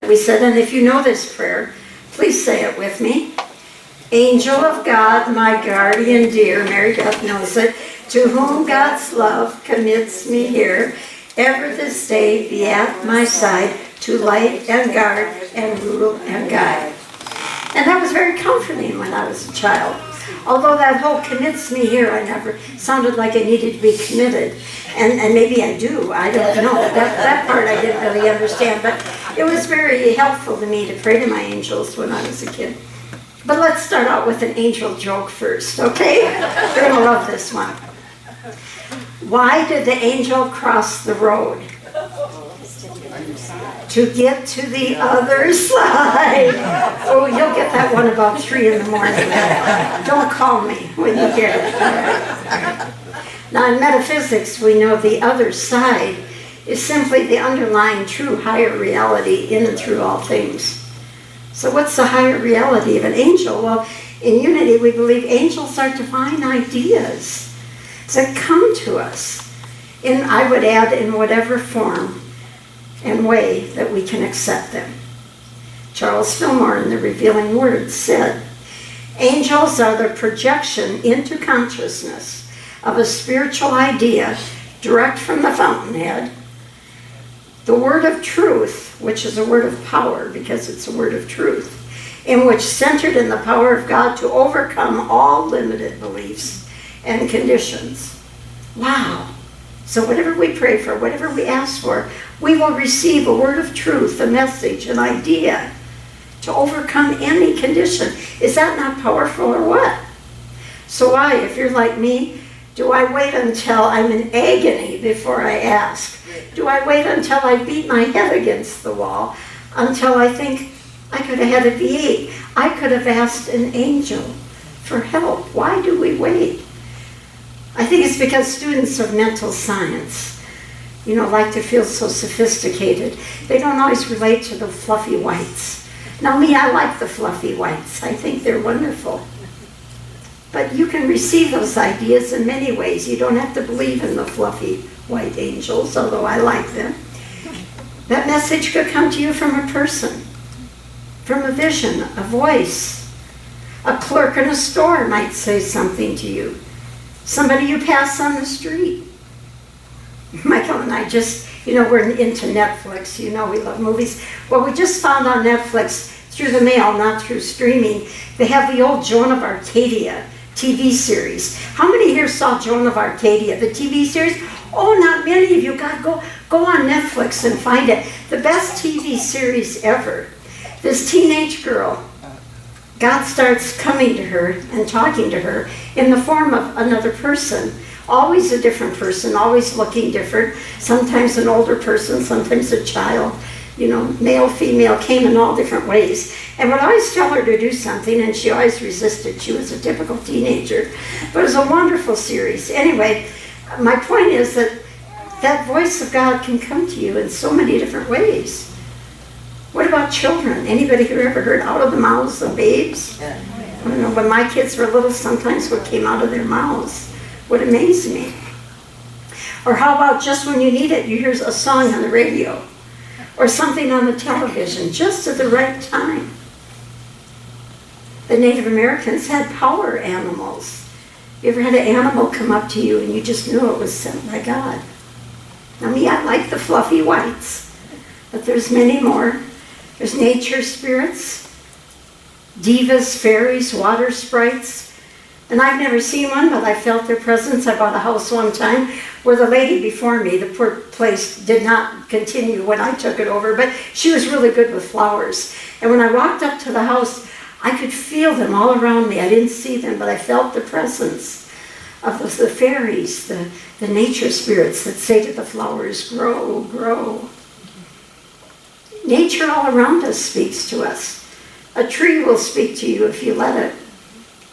We said, and if you know this prayer, please say it with me. Angel of God, my guardian dear, Mary Beth knows it, to whom God's love commits me here, ever this day be at my side, to light and guard and rule and guide. And that was very comforting when I was a child. Although that whole commits me here, I never sounded like I needed to be committed. And maybe I do, I don't know. That part I didn't really understand, but it was very helpful to me to pray to my angels when I was a kid. But let's start out with an angel joke first, okay? You're gonna love this one. Why did the angel cross the road? To get to the other side. Oh, you'll get that one about 3 in the morning. Don't call me when you get it. Now in metaphysics, we know the other side is simply the underlying true higher reality in and through all things. So what's the higher reality of an angel? Well, in Unity, we believe angels are divine ideas that come to us in, I would add, in whatever form and way that we can accept them. Charles Fillmore in the Revealing Words said, angels are the projection into consciousness of a spiritual idea direct from the fountainhead. The word of truth, which is a word of power because it's a word of truth, in which centered in the power of God to overcome all limited beliefs and conditions. Wow. So whatever we pray for, whatever we ask for, we will receive a word of truth, a message, an idea to overcome any condition. Is that not powerful or what? So why, if you're like me, do I wait until I'm in agony before I ask? Do I wait until I beat my head against the wall? Until I think I could have had a V8? I could have asked an angel for help. Why do we wait? I think it's because students of mental science, like to feel so sophisticated. They don't always relate to the fluffy whites. Now me, I like the fluffy whites. I think they're wonderful. But you can receive those ideas in many ways. You don't have to believe in the fluffy white angels, although I like them. That message could come to you from a person, from a vision, a voice. A clerk in a store might say something to you. Somebody you pass on the street. Michael and I just, we're into Netflix. We love movies. Well, we just found on Netflix, through the mail, not through streaming, they have the old Joan of Arcadia TV series. How many here saw Joan of Arcadia, the TV series? Oh, not many of you. God, go on Netflix and find it. The best TV series ever. This teenage girl, God starts coming to her and talking to her in the form of another person. Always a different person, always looking different. Sometimes an older person, sometimes a child. Male, female, came in all different ways. And would always tell her to do something, and she always resisted. She was a typical teenager. But it was a wonderful series. Anyway, my point is that voice of God can come to you in so many different ways. What about children? Anybody who ever heard out of the mouths of babes? When my kids were little, sometimes what came out of their mouths would amaze me. Or how about just when you need it, you hear a song on the radio or something on the television just at the right time. The Native Americans had power animals. You ever had an animal come up to you and you just knew it was sent by God? Now me, I like the fluffy whites, but there's many more. There's nature spirits, divas, fairies, water sprites. And I've never seen one, but I felt their presence. I bought a house one time where the lady before me, the poor place did not continue when I took it over, but she was really good with flowers. And when I walked up to the house, I could feel them all around me. I didn't see them, but I felt the presence of the fairies, the nature spirits that say to the flowers, grow, grow. Nature all around us speaks to us. A tree will speak to you if you let it.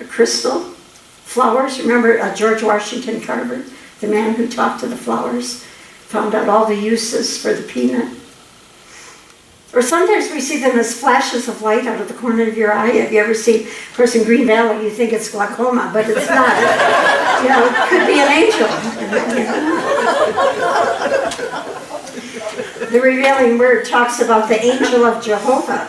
A crystal, flowers. Remember George Washington Carver, the man who talked to the flowers, found out all the uses for the peanut. Or sometimes we see them as flashes of light out of the corner of your eye. Have you ever seen, of course in Green Valley you think it's glaucoma, but it's not. It could be an angel. the revealing word talks about the angel of Jehovah,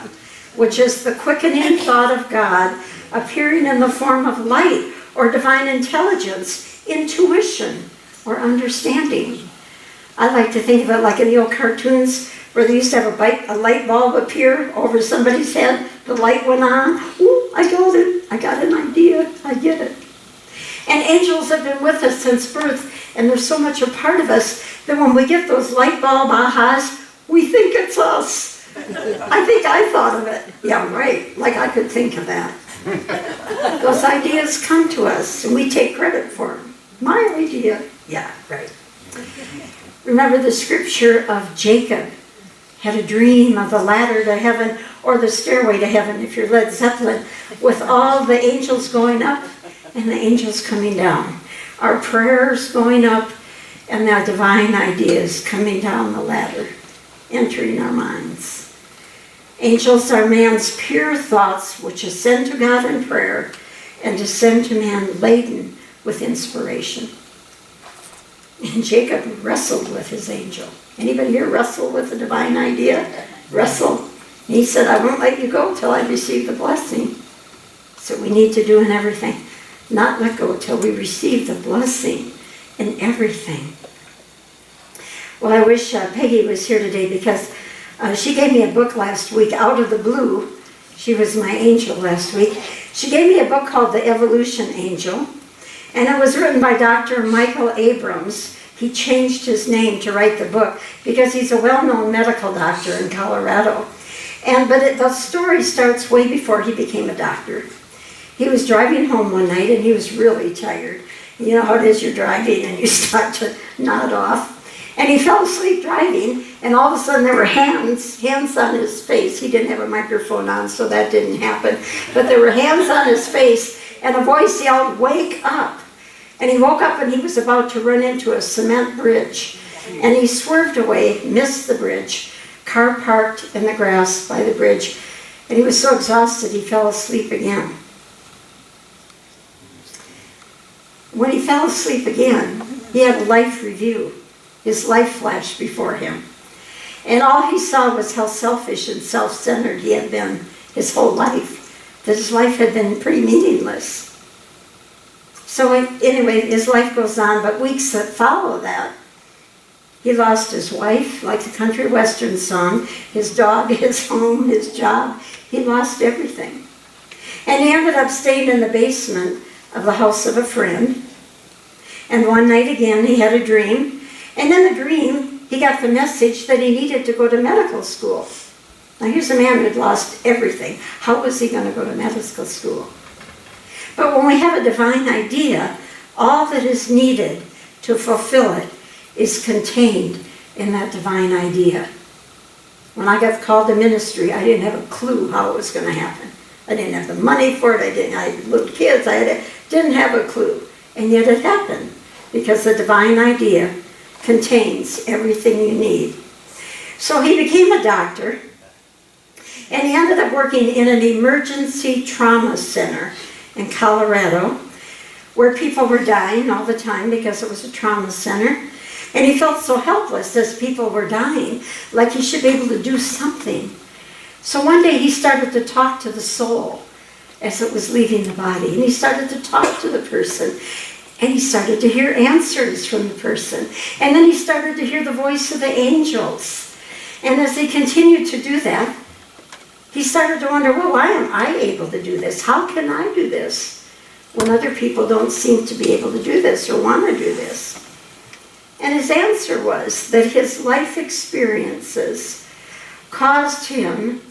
which is the quickening thought of God appearing in the form of light or divine intelligence, intuition, or understanding. I like to think of it like in the old cartoons where they used to have a light bulb appear over somebody's head. The light went on. Ooh, I got it. I got an idea. I get it. And angels have been with us since birth, and they're so much a part of us that when we get those light bulb ahas, we think it's us. I think I thought of it. Yeah, right. Like I could think of that. Those ideas come to us, and we take credit for them. My idea. Yeah, right. Remember the scripture of Jacob had a dream of the ladder to heaven, or the stairway to heaven, if you're Led Zeppelin, with all the angels going up and the angels coming down. Our prayers going up and our divine ideas coming down the ladder, entering our minds. Angels are man's pure thoughts which ascend to God in prayer and descend to man laden with inspiration. And Jacob wrestled with his angel. Anybody here wrestle with a divine idea? Wrestle. And he said, I won't let you go till I receive the blessing. So we need to do in everything. Not let go till we receive the blessing in everything. Well, I wish Peggy was here today because she gave me a book last week out of the blue. She was my angel last week. She gave me a book called The Evolution Angel. And it was written by Dr. Michael Abrams. He changed his name to write the book because he's a well-known medical doctor in Colorado. But the story starts way before he became a doctor. He was driving home one night and he was really tired. You know how it is, you're driving and you start to nod off. And he fell asleep driving, and all of a sudden there were hands on his face. He didn't have a microphone on, so that didn't happen. But there were hands on his face, and a voice yelled, "Wake up!" And he woke up and he was about to run into a cement bridge. And he swerved away, missed the bridge. Car parked in the grass by the bridge. And he was so exhausted he fell asleep again. When he fell asleep again, he had a life review. His life flashed before him. And all he saw was how selfish and self-centered he had been his whole life. That his life had been pretty meaningless. So anyway, his life goes on, but weeks that follow that, he lost his wife, like the country western song, his dog, his home, his job. He lost everything. And he ended up staying in the basement of the house of a friend. And one night again, he had a dream. And in the dream, he got the message that he needed to go to medical school. Now here's a man who had lost everything. How was he going to go to medical school? But when we have a divine idea, all that is needed to fulfill it is contained in that divine idea. When I got called to ministry, I didn't have a clue how it was going to happen. I didn't have the money for it. I had little kids. Didn't have a clue. And yet it happened because the divine idea contains everything you need. So he became a doctor, and he ended up working in an emergency trauma center in Colorado, where people were dying all the time because it was a trauma center. And he felt so helpless as people were dying, like he should be able to do something. So one day he started to talk to the soul as it was leaving the body. And he started to talk to the person. And he started to hear answers from the person. And then he started to hear the voice of the angels. And as he continued to do that, he started to wonder, well, why am I able to do this? How can I do this when other people don't seem to be able to do this or want to do this? And his answer was that his life experiences caused him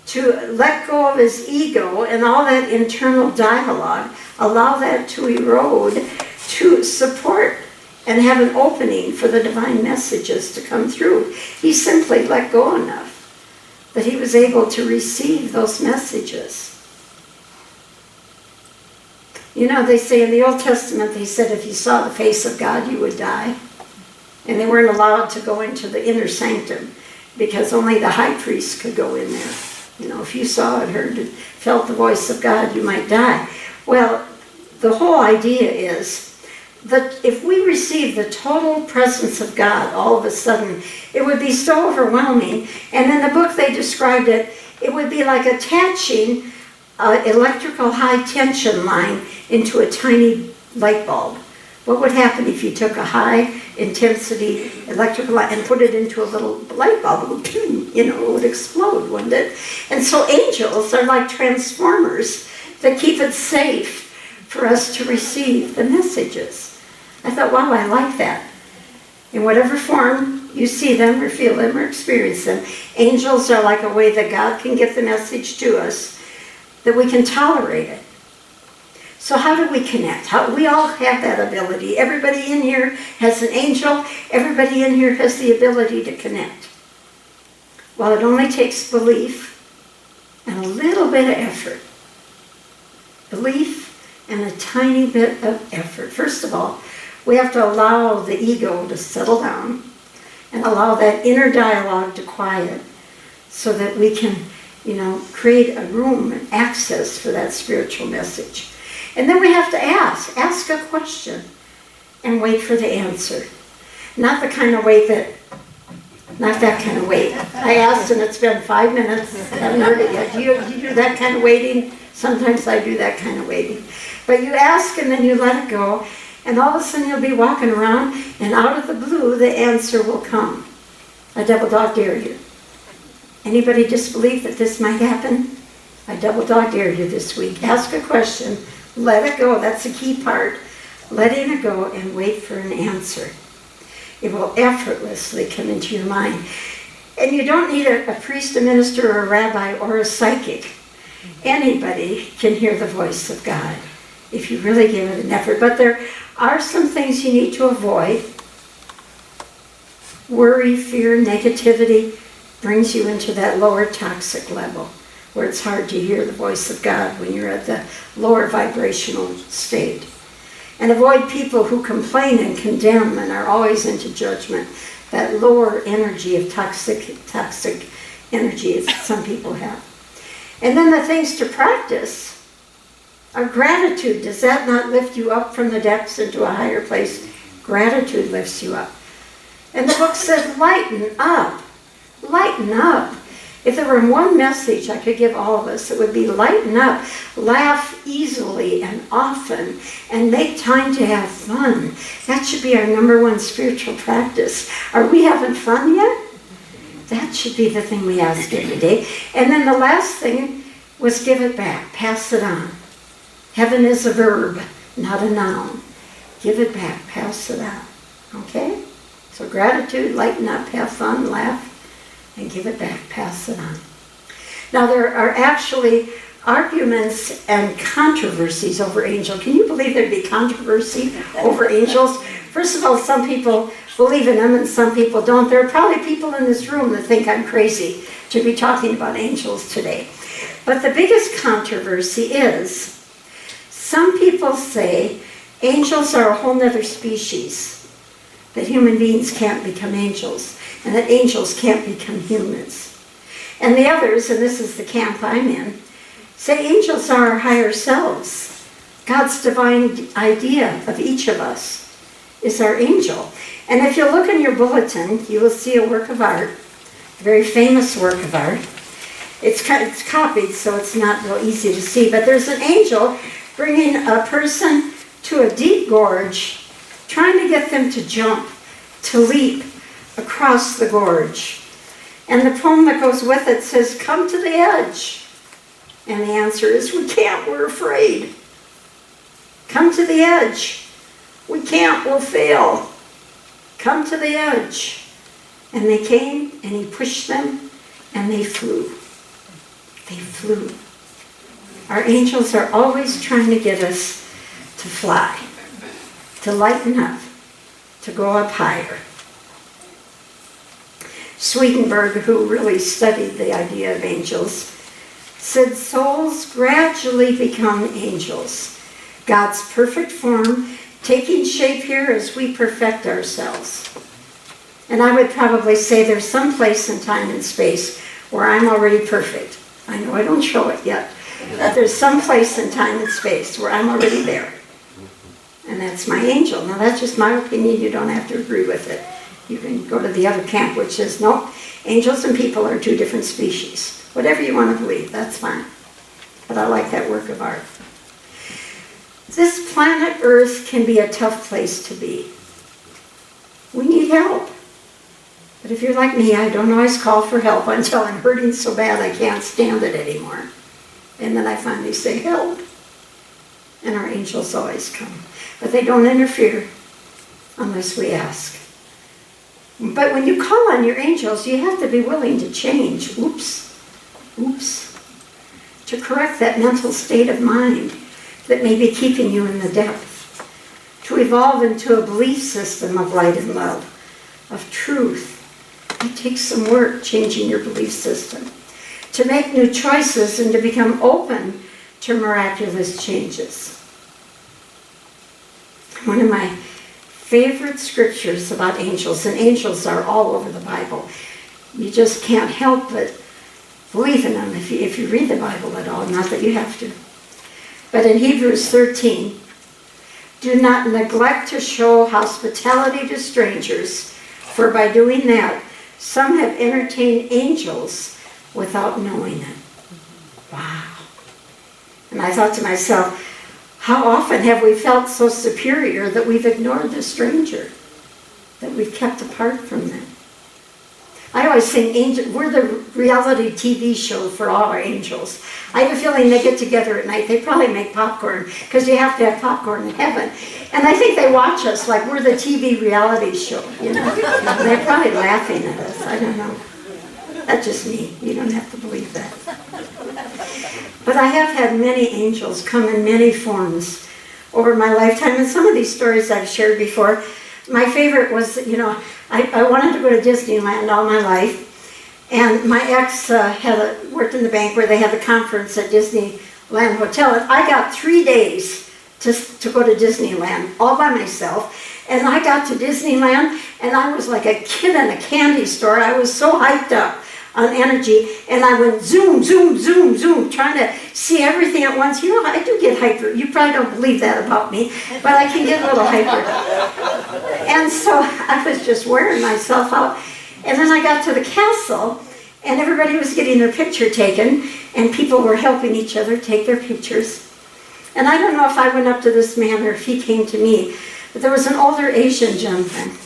to let go of his ego and all that internal dialogue, allow that to erode, to support and have an opening for the divine messages to come through. He simply let go enough that he was able to receive those messages. You know, they say in the Old Testament, they said if you saw the face of God, you would die. And they weren't allowed to go into the inner sanctum because only the high priest could go in there. You know, if you saw it, heard it, felt the voice of God, you might die. Well, the whole idea is that if we receive the total presence of God all of a sudden, it would be so overwhelming. And in the book they described it, it would be like attaching an electrical high tension line into a tiny light bulb. What would happen if you took a high intensity electrical light and put it into a little light bulb? It would, it would explode, wouldn't it? And so angels are like transformers that keep it safe for us to receive the messages. I thought, wow, I like that. In whatever form you see them or feel them or experience them, angels are like a way that God can get the message to us, that we can tolerate it. So how do we connect? We all have that ability. Everybody in here has an angel. Everybody in here has the ability to connect. Well, it only takes belief and a little bit of effort. Belief and a tiny bit of effort. First of all, we have to allow the ego to settle down and allow that inner dialogue to quiet so that we can, create a room and access for that spiritual message. And then we have to ask a question and wait for the answer. Not that kind of wait. I asked and it's been 5 minutes, I haven't heard it yet. Do you do that kind of waiting? Sometimes I do that kind of waiting. But you ask and then you let it go, and all of a sudden you'll be walking around, and out of the blue the answer will come. I double dog dare you. Anybody disbelieve that this might happen? I double dog dare you this week. Ask a question. Let it go. That's the key part. Letting it go and wait for an answer. It will effortlessly come into your mind. And you don't need a priest, a minister, or a rabbi, or a psychic. Anybody can hear the voice of God if you really give it an effort. But there are some things you need to avoid. Worry, fear, negativity brings you into that lower toxic level, where it's hard to hear the voice of God when you're at the lower vibrational state. And avoid people who complain and condemn and are always into judgment. That lower energy of toxic energy that some people have. And then the things to practice are gratitude. Does that not lift you up from the depths into a higher place? Gratitude lifts you up. And the book said, lighten up. Lighten up. If there were one message I could give all of us, it would be lighten up, laugh easily and often, and make time to have fun. That should be our number one spiritual practice. Are we having fun yet? That should be the thing we ask every day. And then the last thing was give it back, pass it on. Heaven is a verb, not a noun. Give it back, pass it on. Okay? So gratitude, lighten up, have fun, laugh, and give it back, pass it on. Now there are actually arguments and controversies over angels. Can you believe there'd be controversy over angels? First of all, some people believe in them and some people don't. There are probably people in this room that think I'm crazy to be talking about angels today. But the biggest controversy is, some people say angels are a whole nother species, that human beings can't become angels, and that angels can't become humans. And the others, and this is the camp I'm in, say angels are our higher selves. God's divine idea of each of us is our angel. And if you look in your bulletin, you will see a work of art, a very famous work of art. It's copied, so it's not real easy to see, but there's an angel bringing a person to a deep gorge, trying to get them to jump, to leap across the gorge. And the poem that goes with it says, come to the edge. And the answer is, we can't, we're afraid. Come to the edge. We can't, we'll fail. Come to the edge. And they came, and he pushed them, and they flew. They flew. Our angels are always trying to get us to fly, to lighten up, to go up higher. Swedenborg, who really studied the idea of angels, said souls gradually become angels, God's perfect form taking shape here as we perfect ourselves. And I would probably say there's some place in time and space where I'm already perfect. I know I don't show it yet, but there's some place in time and space where I'm already there. And that's my angel. Now that's just my opinion. You don't have to agree with it. You can go to the other camp which says, no, angels and people are two different species. Whatever you want to believe, that's fine. But I like that work of art. This planet Earth can be a tough place to be. We need help. But if you're like me, I don't always call for help until I'm hurting so bad I can't stand it anymore. And then I finally say, help. And our angels always come. But they don't interfere unless we ask. But when you call on your angels, you have to be willing to change. Oops. To correct that mental state of mind that may be keeping you in the depth. To evolve into a belief system of light and love, of truth. It takes some work changing your belief system. To make new choices and to become open to miraculous changes. One of my favorite scriptures about angels, and angels are all over the Bible. You just can't help but believe in them if you read the Bible at all, not that you have to. But in Hebrews 13, do not neglect to show hospitality to strangers, for by doing that, some have entertained angels without knowing it. Wow. And I thought to myself, how often have we felt so superior that we've ignored the stranger, that we've kept apart from them? I always think we're the reality TV show for all our angels. I have a feeling they get together at night. They probably make popcorn, because you have to have popcorn in heaven. And I think they watch us like we're the TV reality show, you know. They're probably laughing at us. I don't know. That's just me. You don't have to believe that. But I have had many angels come in many forms over my lifetime. And some of these stories I've shared before. My favorite was, you know, I wanted to go to Disneyland all my life. And my ex worked in the bank where they had the conference at Disneyland Hotel. And I got 3 days to go to Disneyland all by myself. And I got to Disneyland and I was like a kid in a candy store. I was so hyped up on energy, and I went zoom, zoom, zoom, zoom, trying to see everything at once. You know, I do get hyper. You probably don't believe that about me, but I can get a little hyper. And so I was just wearing myself out. And then I got to the castle, and everybody was getting their picture taken, and people were helping each other take their pictures. And I don't know if I went up to this man or if he came to me, but there was an older Asian gentleman.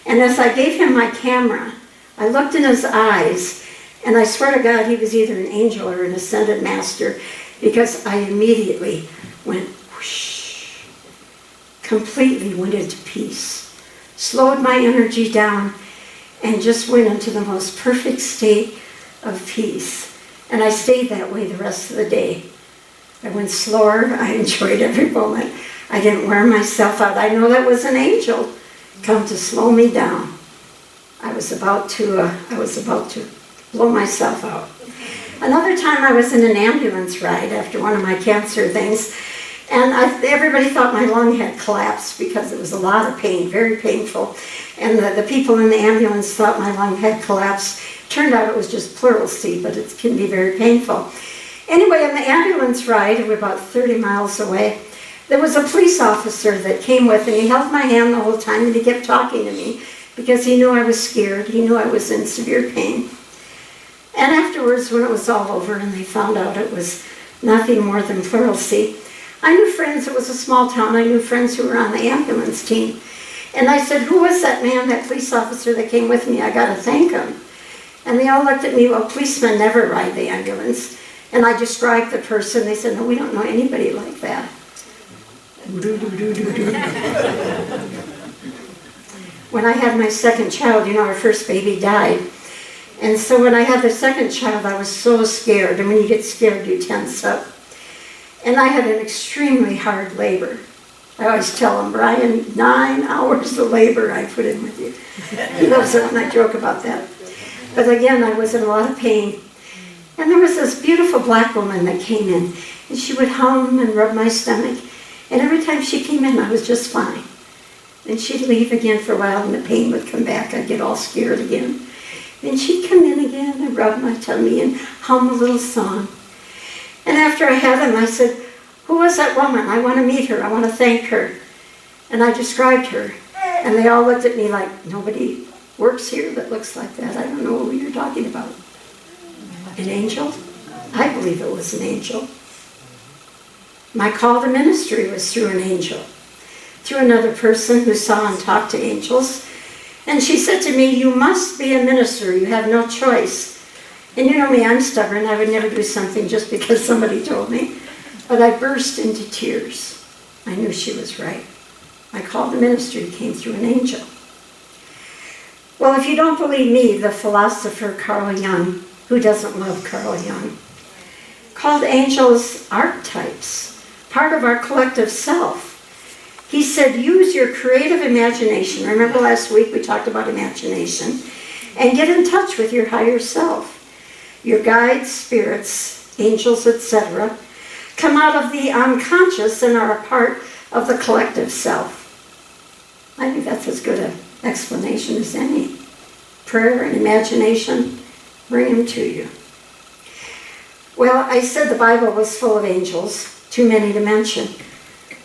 And as I gave him my camera, I looked in his eyes, and I swear to God, he was either an angel or an ascended master, because I immediately went whoosh, completely went into peace, slowed my energy down, and just went into the most perfect state of peace. And I stayed that way the rest of the day. I went slower. I enjoyed every moment. I didn't wear myself out. I know that was an angel come to slow me down. I was about to blow myself out. Another time I was in an ambulance ride after one of my cancer things, and everybody thought my lung had collapsed because it was a lot of pain, very painful. And the people in the ambulance thought my lung had collapsed. Turned out it was just pleurisy, but it can be very painful. Anyway, in the ambulance ride, we were about 30 miles away, there was a police officer that came with, and he held my hand the whole time, and he kept talking to me because he knew I was scared. He knew I was in severe pain. And afterwards, when it was all over and they found out it was nothing more than pleurisy, I knew friends. It was a small town. I knew friends who were on the ambulance team. And I said, who was that man, that police officer that came with me? I got to thank him. And they all looked at me. Well, policemen never ride the ambulance. And I described the person. They said, no, we don't know anybody like that. When I had my second child, you know, our first baby died. And so when I had the second child, I was so scared. And when you get scared, you tense up. And I had an extremely hard labor. I always tell him, Brian, 9 hours of labor I put in with you. He loves it when I joke about that. But again, I was in a lot of pain. And there was this beautiful black woman that came in. And she would hum and rub my stomach. And every time she came in, I was just fine. And she'd leave again for a while, and the pain would come back. I'd get all scared again. And she'd come in again and rub my tummy and hum a little song. And after I had him, I said, who was that woman? I want to meet her. I want to thank her. And I described her. And they all looked at me like, nobody works here that looks like that. I don't know who you're talking about. An angel? I believe it was an angel. My call to ministry was through an angel. Through another person who saw and talked to angels. And she said to me, you must be a minister. You have no choice. And you know me, I'm stubborn. I would never do something just because somebody told me. But I burst into tears. I knew she was right. My call to ministry came through an angel. Well, if you don't believe me, the philosopher Carl Jung, who doesn't love Carl Jung, called angels archetypes, part of our collective self. He said, use your creative imagination. Remember last week we talked about imagination. And get in touch with your higher self. Your guides, spirits, angels, etc. come out of the unconscious and are a part of the collective self. I think that's as good an explanation as any. Prayer and imagination, bring them to you. Well, I said the Bible was full of angels, too many to mention.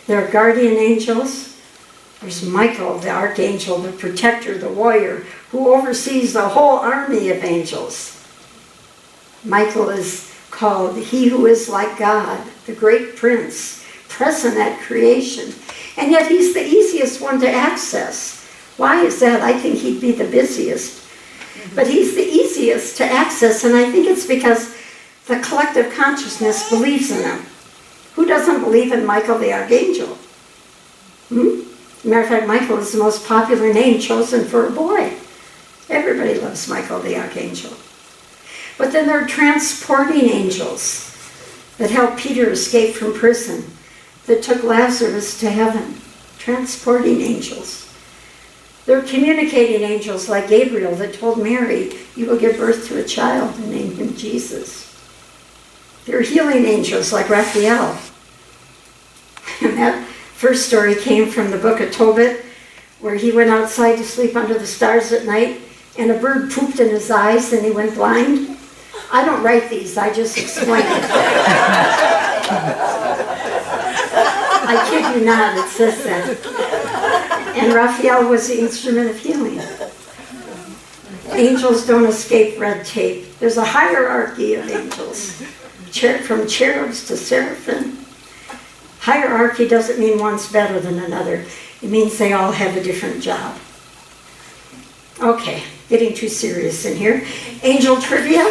There are guardian angels. There's Michael, the archangel, the protector, the warrior, who oversees the whole army of angels. Michael is called he who is like God, the great prince, present at creation. And yet he's the easiest one to access. Why is that? I think he'd be the busiest. But he's the easiest to access, and I think it's because the collective consciousness believes in him. Who doesn't believe in Michael the Archangel? Matter of fact, Michael is the most popular name chosen for a boy. Everybody loves Michael the Archangel. But then there are transporting angels that helped Peter escape from prison, that took Lazarus to heaven. Transporting angels. There are communicating angels like Gabriel that told Mary, you will give birth to a child and name him Jesus. There are healing angels like Raphael. And that first story came from the book of Tobit, where he went outside to sleep under the stars at night, and a bird pooped in his eyes and he went blind. I don't write these, I just explain it. I kid you not, it says that. And Raphael was the instrument of healing. Angels don't escape red tape. There's a hierarchy of angels, from cherubs to seraphim. Hierarchy doesn't mean one's better than another. It means they all have a different job. Okay, getting too serious in here. Angel trivia.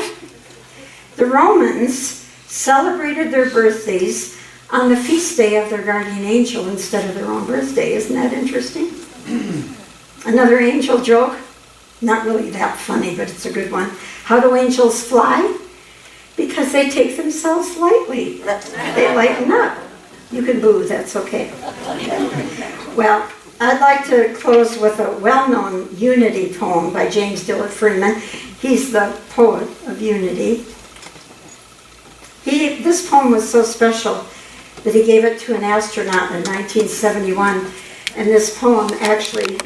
The Romans celebrated their birthdays on the feast day of their guardian angel instead of their own birthday. Isn't that interesting? Another angel joke. Not really that funny, but it's a good one. How do angels fly? Because they take themselves lightly. They lighten up. You can boo, that's okay. Well, I'd like to close with a well-known unity poem by James Dillard Freeman. He's the poet of unity. This poem was so special that he gave it to an astronaut in 1971, and this poem actually